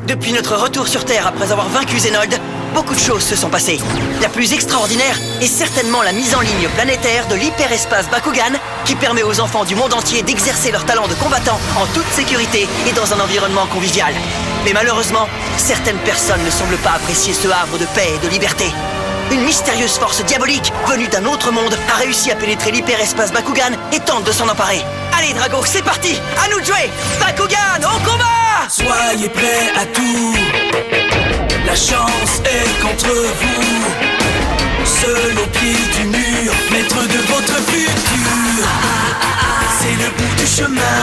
Depuis notre retour sur Terre après avoir vaincu Zenold, beaucoup de choses se sont passées. La plus extraordinaire est certainement la mise en ligne planétaire de l'hyperespace Bakugan, qui permet aux enfants du monde entier d'exercer leur talent de combattant en toute sécurité et dans un environnement convivial. Mais malheureusement, certaines personnes ne semblent pas apprécier ce havre de paix et de liberté. Une mystérieuse force diabolique, venue d'un autre monde, a réussi à pénétrer l'hyperespace Bakugan et tente de s'en emparer. Allez Drago, c'est parti! À nous de jouer! Bakugan, au combat! Soyez prêts à tout. La chance est contre vous. Seul au pied du mur, maître de votre futur. C'est le bout du chemin.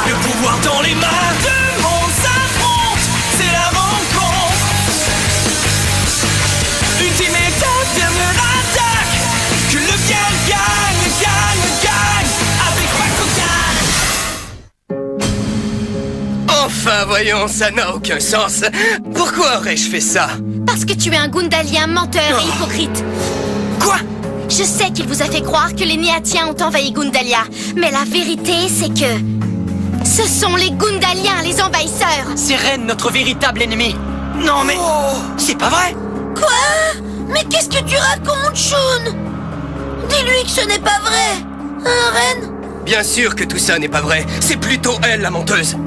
Le pouvoir dans les mains. Deux mondes s'affrontent. C'est la rencontre. Ultimate dernière attaque. Que le bien gagne, gagne, gagne. Avec Bakugan. Enfin, voyons, ça n'a aucun sens. Pourquoi aurais-je fait ça? Parce que tu es un Gundalien menteur et hypocrite. Quoi? Je sais qu'il vous a fait croire que les Néatiens ont envahi Gundalia, mais la vérité, c'est que... ce sont les Gundaliens, les envahisseurs. C'est Ren, notre véritable ennemi. Non mais... c'est pas vrai. Quoi? Mais qu'est-ce que tu racontes, Shun? Dis-lui que ce n'est pas vrai. Hein, Ren? Bien sûr que tout ça n'est pas vrai. C'est plutôt elle, la menteuse.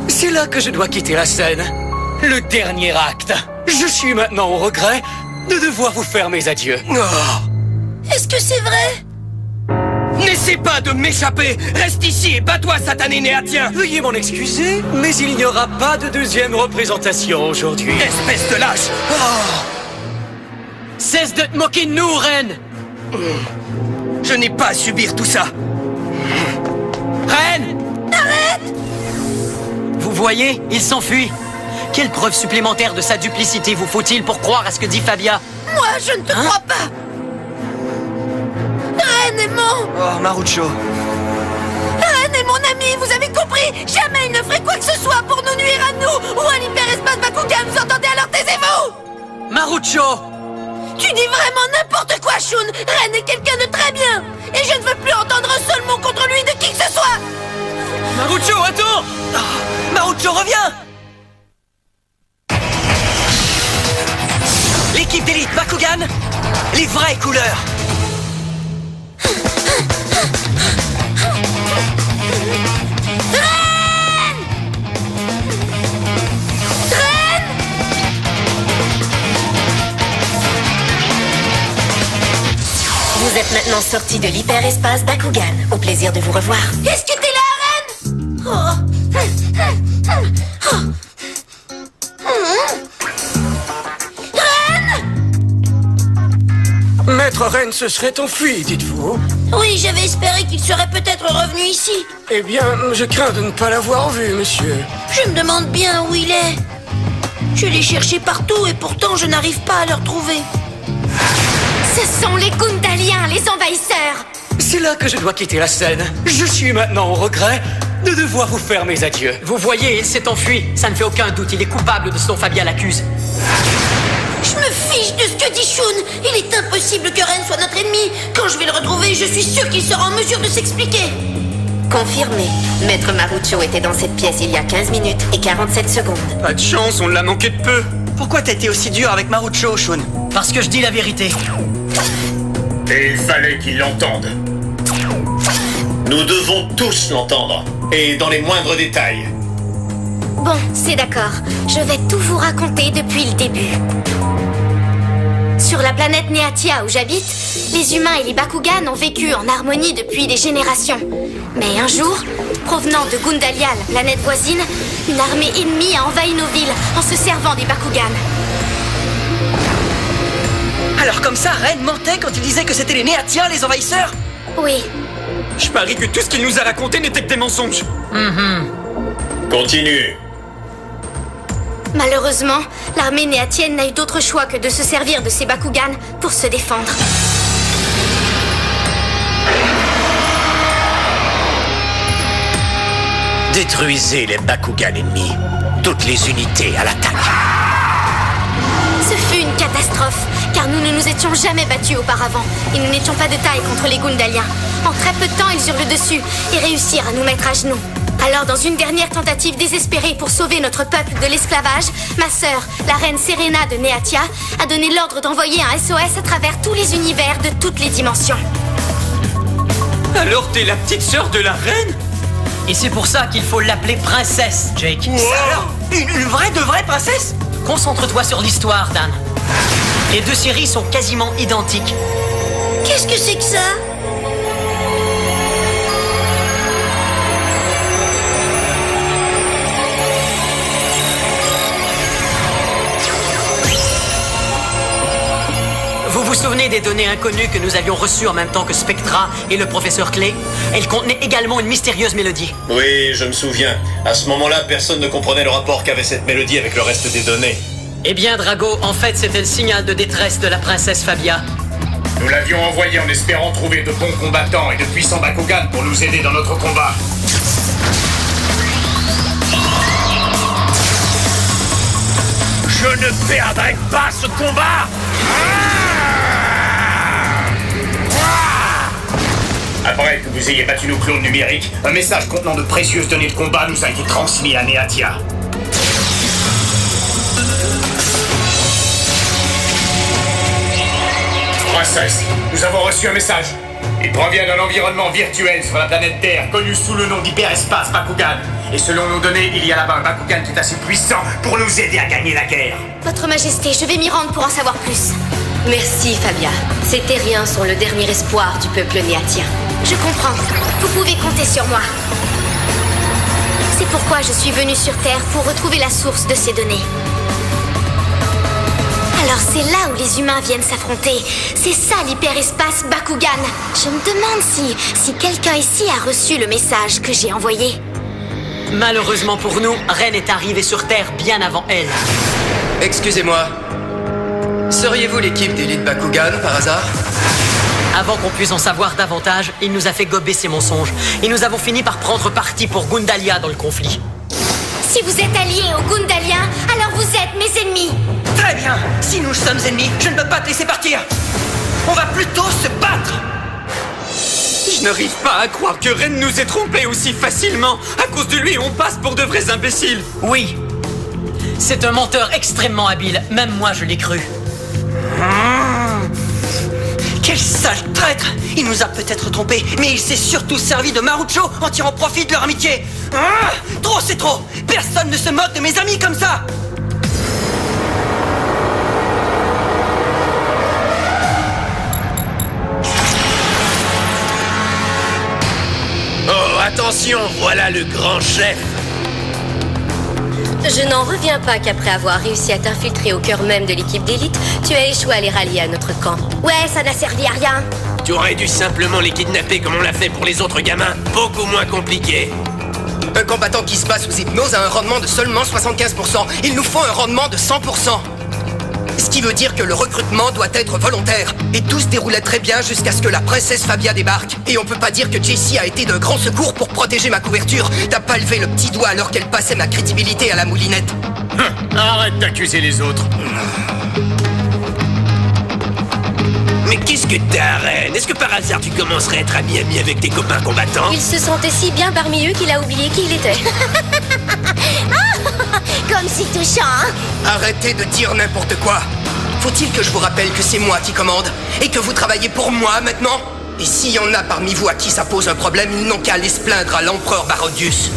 C'est là que je dois quitter la scène. Le dernier acte. Je suis maintenant au regret de devoir vous faire mes adieux. Oh. Est-ce que c'est vrai? N'essaie pas de m'échapper. Reste ici et bats-toi, satané néatien. Veuillez m'en excuser, mais il n'y aura pas de deuxième représentation aujourd'hui. Espèce de lâche. Cesse de te moquer de nous, Ren. Je n'ai pas à subir tout ça. Ren! Arrête! Vous voyez, il s'enfuit. Quelle preuve supplémentaire de sa duplicité vous faut-il pour croire à ce que dit Fabia? Moi, je ne te crois pas. Ren est mon... Oh, Marucho. Ren est mon ami, vous avez compris? Jamais il ne ferait quoi que ce soit pour nous nuire à nous ou à l'hyperespace Bakugan, vous entendez? Alors taisez-vous! Marucho! Tu dis vraiment n'importe quoi, Shun! Ren est quelqu'un de très bien! Et je ne veux plus entendre un seul mot contre lui de qui que ce soit! Marucho, attends! Marucho, reviens! L'équipe d'élite Bakugan, les vraies couleurs. Ren! Ren! Vous êtes maintenant sorti de l'hyperespace Bakugan. Au plaisir de vous revoir. Est-ce que t'es là, Ren? Maître Ren se serait enfui, dites-vous? Oui, j'avais espéré qu'il serait peut-être revenu ici. Eh bien, je crains de ne pas l'avoir vu, monsieur. Je me demande bien où il est. Je l'ai cherché partout et pourtant je n'arrive pas à le retrouver. Ce sont les Gundaliens, les envahisseurs. C'est là que je dois quitter la scène. Je suis maintenant au regret de devoir vous faire mes adieux. Vous voyez, il s'est enfui. Ça ne fait aucun doute, il est coupable de ce dont Fabia l'accuse. Je me fiche de ce que dit Shun. Il est impossible que Ren soit notre ennemi. Quand je vais le retrouver, je suis sûr qu'il sera en mesure de s'expliquer. Confirmé. Maître Marucho était dans cette pièce il y a 15 minutes et 47 secondes. Pas de chance, on l'a manqué de peu. Pourquoi t'as été aussi dur avec Marucho, Shun? Parce que je dis la vérité. Et il fallait qu'il l'entende. Nous devons tous l'entendre, et dans les moindres détails. Bon, c'est d'accord. Je vais tout vous raconter depuis le début. Sur la planète Néatia où j'habite, les humains et les Bakugan ont vécu en harmonie depuis des générations. Mais un jour, provenant de Gundalia, la planète voisine, une armée ennemie a envahi nos villes en se servant des Bakugan. Alors comme ça, Ren mentait quand il disait que c'était les Néatiens, les envahisseurs? Oui. Je parie que tout ce qu'il nous a raconté n'était que des mensonges. Continue. Malheureusement, l'armée néatienne n'a eu d'autre choix que de se servir de ses Bakugan pour se défendre. Détruisez les Bakugan ennemis. Toutes les unités à l'attaque. Ce fut une catastrophe, car nous ne nous étions jamais battus auparavant, et nous n'étions pas de taille contre les Gundaliens. En très peu de temps, ils eurent le dessus et réussirent à nous mettre à genoux. Alors, dans une dernière tentative désespérée pour sauver notre peuple de l'esclavage, ma sœur, la reine Serena de Neatia, a donné l'ordre d'envoyer un SOS à travers tous les univers de toutes les dimensions. Alors t'es la petite sœur de la reine? Et c'est pour ça qu'il faut l'appeler princesse, Jake. Wow. Ça alors? Une vraie de vraie princesse? Concentre-toi sur l'histoire, Dan. Les deux séries sont quasiment identiques. Qu'est-ce que c'est que ça? Vous vous souvenez des données inconnues que nous avions reçues en même temps que Spectra et le professeur Clay? Elles contenaient également une mystérieuse mélodie. Oui, je me souviens. À ce moment-là, personne ne comprenait le rapport qu'avait cette mélodie avec le reste des données. Eh bien, Drago, en fait, c'était le signal de détresse de la princesse Fabia. Nous l'avions envoyé en espérant trouver de bons combattants et de puissants Bakugan pour nous aider dans notre combat. Je ne perdrai pas ce combat! Après que vous ayez battu nos clones numériques, un message contenant de précieuses données de combat nous a été transmis à Neatia. Princesse, nous avons reçu un message. Il provient d'un environnement virtuel sur la planète Terre, connu sous le nom d'hyperespace Bakugan. Et selon nos données, il y a là-bas un Bakugan qui est assez puissant pour nous aider à gagner la guerre. Votre Majesté, je vais m'y rendre pour en savoir plus. Merci, Fabia. Ces terriens sont le dernier espoir du peuple néatien. Je comprends. Vous pouvez compter sur moi. C'est pourquoi je suis venue sur Terre pour retrouver la source de ces données. Alors c'est là où les humains viennent s'affronter. C'est ça l'hyperespace Bakugan. Je me demande si quelqu'un ici a reçu le message que j'ai envoyé. Malheureusement pour nous, Ren est arrivée sur Terre bien avant elle. Excusez-moi. Seriez-vous l'équipe d'élite Bakugan, par hasard? Avant qu'on puisse en savoir davantage, il nous a fait gober ses mensonges. Et nous avons fini par prendre parti pour Gundalia dans le conflit. Si vous êtes alliés aux Gundaliens, alors vous êtes mes ennemis. Très bien. Si nous sommes ennemis, je ne peux pas te laisser partir. On va plutôt se battre. Je n'arrive pas à croire que Ren nous ait trompés aussi facilement. À cause de lui, on passe pour de vrais imbéciles. Oui. C'est un menteur extrêmement habile. Même moi, je l'ai cru. Quel sale traître! Il nous a peut-être trompés, mais il s'est surtout servi de Marucho en tirant profit de leur amitié. Trop, c'est trop! Personne ne se moque de mes amis comme ça! Oh, attention, voilà le grand chef! Je n'en reviens pas qu'après avoir réussi à t'infiltrer au cœur même de l'équipe d'élite, tu as échoué à les rallier à notre camp. Ouais, ça n'a servi à rien. Tu aurais dû simplement les kidnapper comme on l'a fait pour les autres gamins. Beaucoup moins compliqué. Un combattant qui se bat sous hypnose a un rendement de seulement 75%. Il nous faut un rendement de 100%. Ce qui veut dire que le recrutement doit être volontaire. Et tout se déroulait très bien jusqu'à ce que la princesse Fabia débarque. Et on peut pas dire que Jessie a été d'un grand secours pour protéger ma couverture. T'as pas levé le petit doigt alors qu'elle passait ma crédibilité à la moulinette. Arrête d'accuser les autres. Mais qu'est-ce que t'as, Ren? Est-ce que par hasard tu commencerais à être ami avec tes copains combattants? Il se sentait si bien parmi eux qu'il a oublié qui il était. Comme c'est touchant, hein? Arrêtez de dire n'importe quoi. Faut-il que je vous rappelle que c'est moi qui commande et que vous travaillez pour moi maintenant? Et s'il y en a parmi vous à qui ça pose un problème, ils n'ont qu'à aller se plaindre à l'empereur Barodius.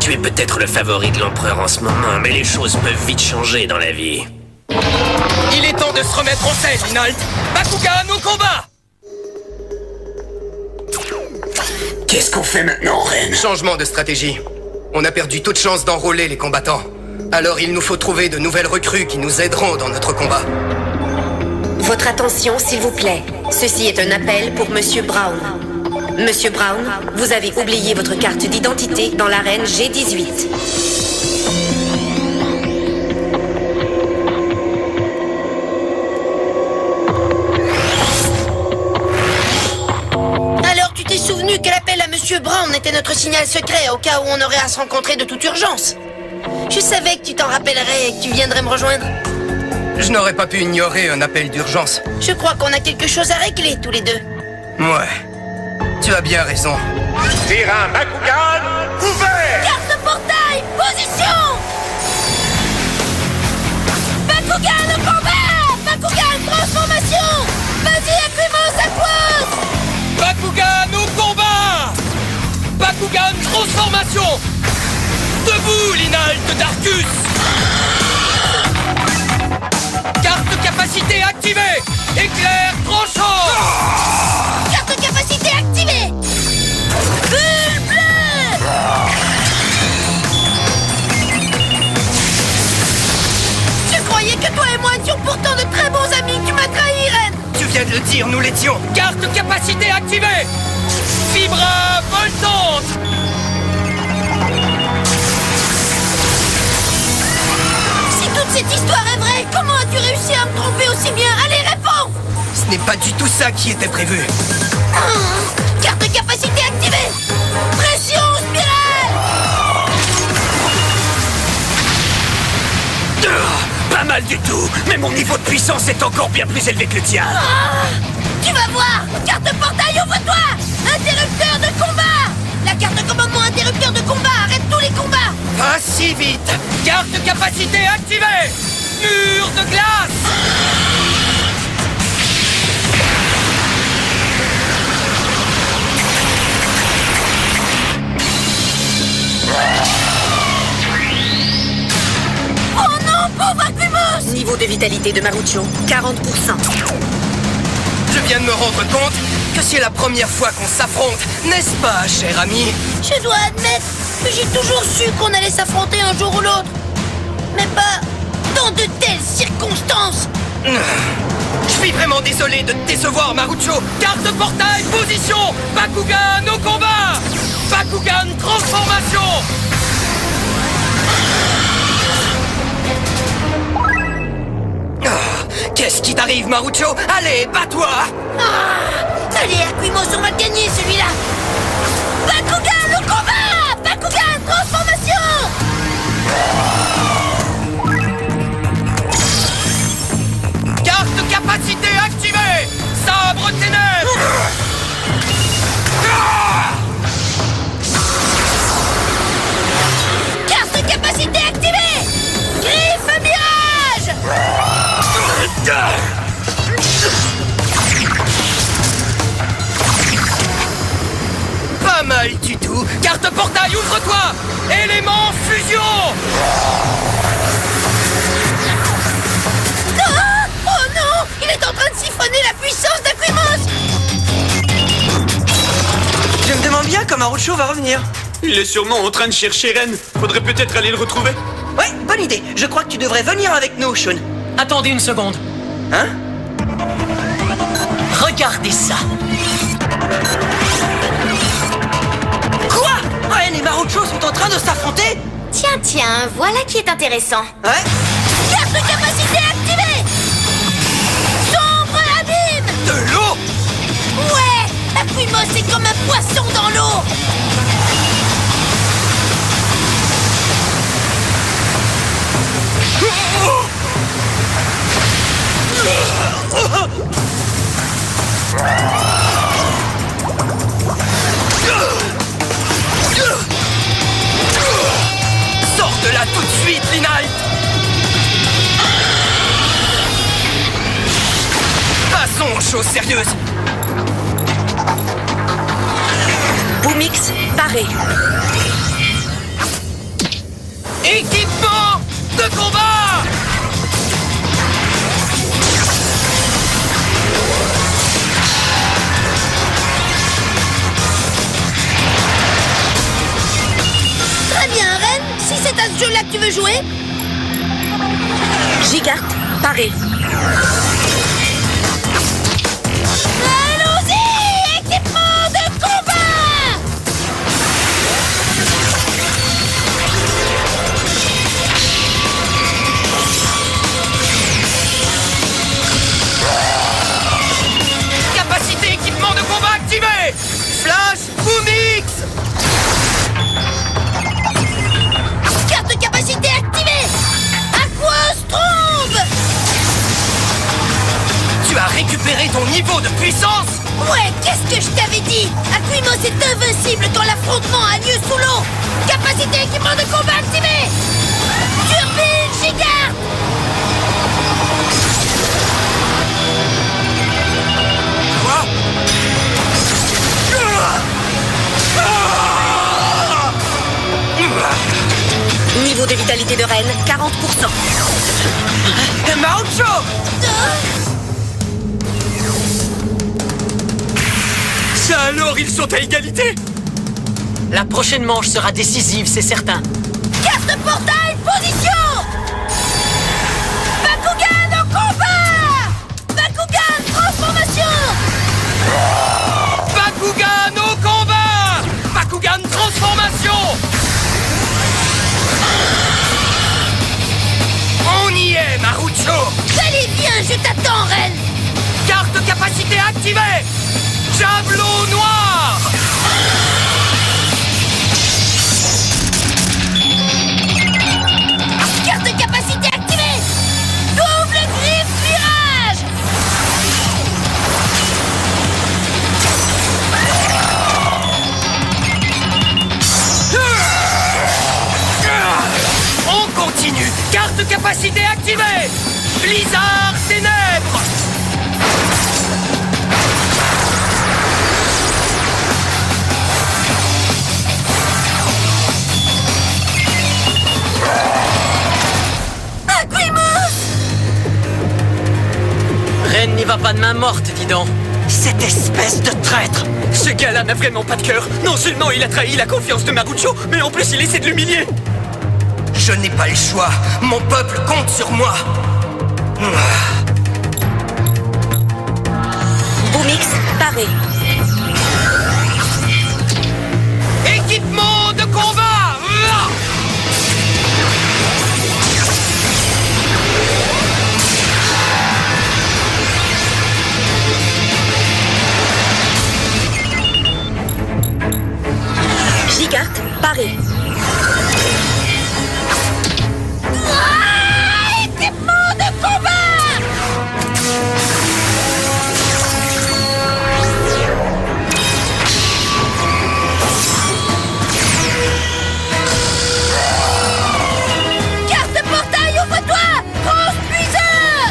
Tu es peut-être le favori de l'empereur en ce moment, mais les choses peuvent vite changer dans la vie. Il est temps de se remettre en scène, Minolt. Bakugan au combat! Qu'est-ce qu'on fait maintenant, Ren? Changement de stratégie. On a perdu toute chance d'enrôler les combattants. Alors il nous faut trouver de nouvelles recrues qui nous aideront dans notre combat. Votre attention, s'il vous plaît. Ceci est un appel pour Monsieur Brown. Monsieur Brown, vous avez oublié votre carte d'identité dans l'arène G18. Alors tu t'es souvenu que l'appel à Monsieur Brown était notre signal secret au cas où on aurait à se rencontrer de toute urgence. Je savais que tu t'en rappellerais et que tu viendrais me rejoindre. Je n'aurais pas pu ignorer un appel d'urgence. Je crois qu'on a quelque chose à régler tous les deux. Ouais. Tu as bien raison. Terrain Bakugan, ouvert! Carte portail, position! Bakugan au combat! Bakugan transformation! Vas-y, Aquimos, Aquos! Bakugan au combat! Bakugan transformation! Debout, Linalt Darkus! Carte capacité activée! Éclair tranchant! Carte capacité activée! Bulle bleue! Je croyais que toi et moi étions pourtant de très bons amis. Tu m'as trahi, Ren! Tu viens de le dire, nous l'étions. Carte capacité activée! Vibra voltante! Si toute cette histoire est vraie, comment as-tu réussi à me tromper aussi bien? Allez, réponds! Ce n'est pas du tout ça qui était prévu. Carte capacité activée! Pression spirale! Pas mal du tout, mais mon niveau de puissance est encore bien plus élevé que le tien. Tu vas voir! Carte portail, ouvre-toi! Interrupteur de combat! La carte commandement interrupteur de combat arrête tous les combats! Pas si vite. Carte capacité activée! Mur de glace! Oh non, pauvre Aquimos! Niveau de vitalité de Marucho, 40%. Je viens de me rendre compte que c'est la première fois qu'on s'affronte, n'est-ce pas, cher ami? Je dois admettre que j'ai toujours su qu'on allait s'affronter un jour ou l'autre. Mais pas dans de telles circonstances. Je suis vraiment désolé de te décevoir, Marucho. Carte portail, position! Bakugan au combat! Bakugan transformation! Qu'est-ce qui t'arrive, Marucho? Allez, bats-toi! Allez, Aquimos, on va le gagner celui-là. Bakugan au combat! Bakugan transformation! Carte capacité activée! Sabre ténèbres! Carte capacité activée! Griffe mirage! Pas mal du tout. Carte portail, ouvre-toi! Élément fusion! Ah! Oh non! Il est en train de siphonner la puissance d'Aquimos! Je me demande bien quand Marucho va revenir. Il est sûrement en train de chercher Ren. Faudrait peut-être aller le retrouver. Ouais, bonne idée. Je crois que tu devrais venir avec nous, Shun. Attendez une seconde. Hein? Regardez ça! Quoi? Ren et Marucho sont en train de s'affronter? Tiens, voilà qui est intéressant. Ouais? Carte capacité activée! Sombre abîme! De l'eau? Ouais! Aquimos est comme un poisson dans l'eau! Sors de là tout de suite, Linalt! Passons aux choses sérieuses. Boomix, paré. Équipement de combat! Très bien, Ren! Si c'est à ce jeu-là que tu veux jouer, Gigart, paré. allons-y! Équipement de combat! Capacité équipement de combat activée! Flash Boomix! Carte capacité activée! Aquos trombe! Tu as récupéré ton niveau de puissance? Ouais, qu'est-ce que je t'avais dit? Aquimos est invincible quand l'affrontement a lieu sous l'eau. Capacité équipement de combat activée. Turbine Giga. Quoi? Niveau de vitalité de Ren, 40%. Marucho! Ça alors, ils sont à égalité? La prochaine manche sera décisive, c'est certain. Carte portail, position. Bakugan au combat. Bakugan transformation. Bakugan au combat! Bakugan transformation! On y est, Marucho! Allez, viens, je t'attends, Ren. Carte capacité activée! Javelot noir! Carte de capacité activée. Double griffe virage. On continue! Carte capacité activée! Blizzard ténèbres! Ren n'y va pas de main morte, dis donc. Cette espèce de traître! Ce gars-là n'a vraiment pas de cœur. Non seulement il a trahi la confiance de Marucho, mais en plus il essaie de l'humilier. Je n'ai pas le choix. Mon peuple compte sur moi. Boomix, paré. Équipement de combat! Gigart, paré. Équipement de combat. Carte de portail, ouvre-toi. Transpuiseur.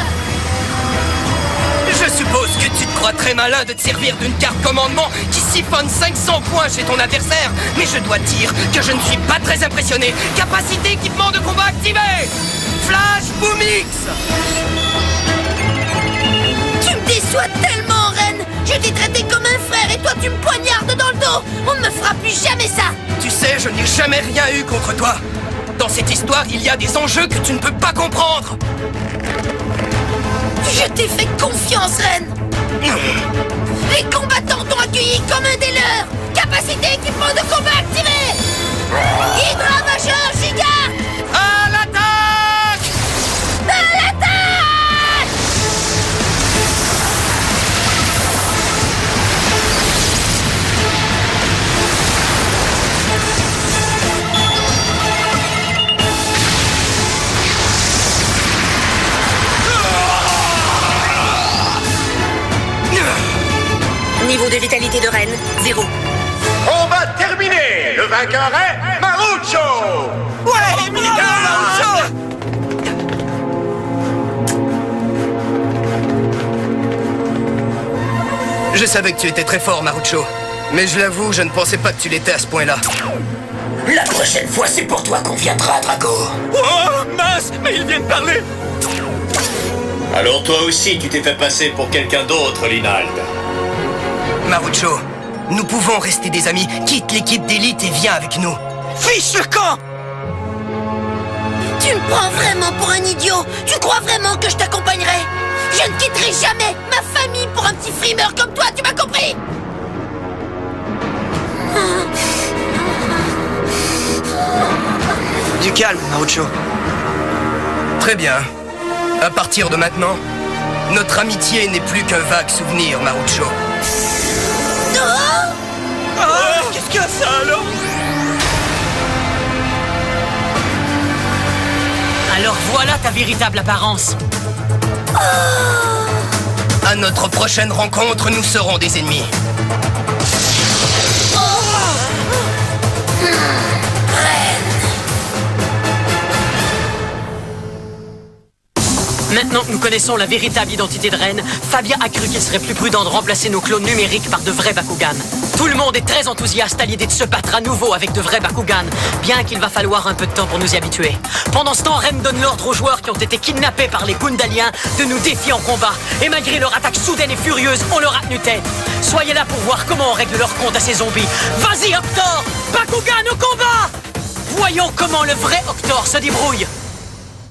Je suppose que tu te crois très malin de te servir d'une carte commandement qui siphonne 500 points chez ton adversaire. Mais je dois dire que je ne suis pas très impressionné. Capacité équipement de combat activé. Flash Boomix. Tu me déçois tellement, Ren. Je t'ai traité comme un frère et toi tu me poignardes dans le dos. On ne me fera plus jamais ça. Tu sais, je n'ai jamais rien eu contre toi. Dans cette histoire, il y a des enjeux que tu ne peux pas comprendre. Je t'ai fait confiance, Ren. Les combattants t'ont accueilli comme un des leurs. Capacité équipement de combat activé. Hydra majeur Gigart. À l'attaque! À l'attaque. Niveau de vitalité de Ren, 0. Combat terminé. Le vainqueur est Marucho. Ouais, Marucho. Je savais que tu étais très fort, Marucho. Mais je l'avoue, je ne pensais pas que tu l'étais à ce point-là. La prochaine fois, c'est pour toi qu'on viendra, Drago. Oh, mince! Mais il vient de parler! Alors toi aussi, tu t'es fait passer pour quelqu'un d'autre, Linald. Marucho, nous pouvons rester des amis. Quitte l'équipe d'élite et viens avec nous. Fiche le camp! Tu me prends vraiment pour un idiot. Tu crois vraiment que je t'accompagnerai? Je ne quitterai jamais ma famille pour un petit frimeur comme toi, tu m'as compris? Du calme, Marucho. Très bien. À partir de maintenant, notre amitié n'est plus qu'un vague souvenir, Marucho. Qu'est-ce que ça alors? Alors voilà ta véritable apparence. À notre prochaine rencontre, nous serons des ennemis. Maintenant que nous connaissons la véritable identité de Ren, Fabia a cru qu'il serait plus prudent de remplacer nos clones numériques par de vrais Bakugan. Tout le monde est très enthousiaste à l'idée de se battre à nouveau avec de vrais Bakugan, bien qu'il va falloir un peu de temps pour nous y habituer. Pendant ce temps, Ren donne l'ordre aux joueurs qui ont été kidnappés par les Gundaliens de nous défier en combat. Et malgré leur attaque soudaine et furieuse, on leur a tenu tête. Soyez là pour voir comment on règle leur compte à ces zombies. Vas-y, Octor! Bakugan au combat! Voyons comment le vrai Octor se débrouille.